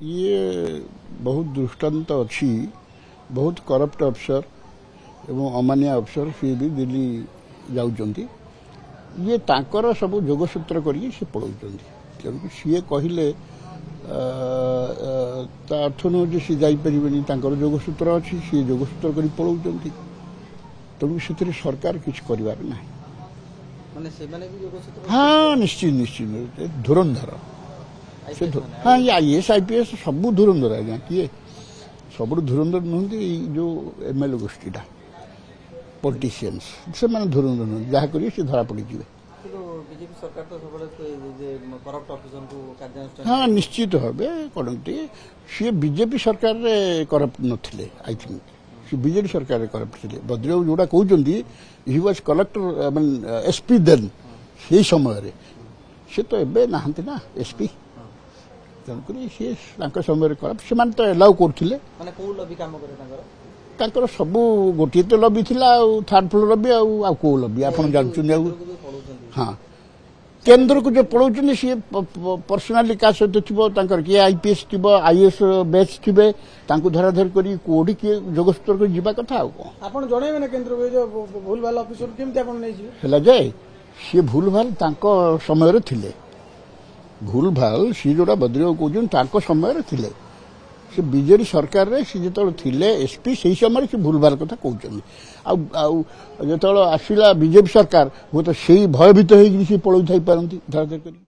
ये बहुत दृष्टांत अच्छी बहुत करप्ट अफसर एवं अमानिया अफसर सी भी दिल्ली जाऊँच ये तांकर सब जोगसूत्र करी पलाउंट तेणुक सी कहले अर्थ नुह सी जापर जोगसूत्र अच्छी सी जोगसूत्र कर पलाउंट तेणुक से सरकार किसी कर हाँ निश्चित निश्चित धुरंधर हाँ ये आईएएस आईपीएस सब धुरंधर आज्ञा किए सब धुरंधर नुहति जो एमएलए गोष्ठीटा पॉलिटिशियंस से माने धुरंधर नुह जहाँ करिए से धरा पड़ी हाँ निश्चित भावे करते सी बीजेपी सरकार करप्ट नथिले आई थिंक सी बीजेपी सरकार करप्ट थे भद्रबाबू जोड़ा कहते he was collector mean SP then से समय से तो एबे नहांती ना एसपी तेणुक सी समय करप्ट से तो एलाउ करते सब गोटे तो लबी थी थर्ड फ्लोर लबी आउ लबी आप जानते हाँ केन्द्र को जो पढ़ाऊँ सी पर्सनाली क्या सहित थी किए आईपीएस थी आईएएस बैच थे धरा धर कर कौटी किए जोगसूत्र कर जावा कथा भूल भाल ऑफिसर केमती जाए सी भूल भाल समय थिले भूल भाल सी जोड़ा बद्रीबाबू कहते समय थिले से बीजेपी सरकार रे सी जो थिले एसपी से समय से भूल भाल कथा कहते जो आसला बीजेपी सरकार वो तो से भयभीत हो पलौ थी पारती धरा धर कर।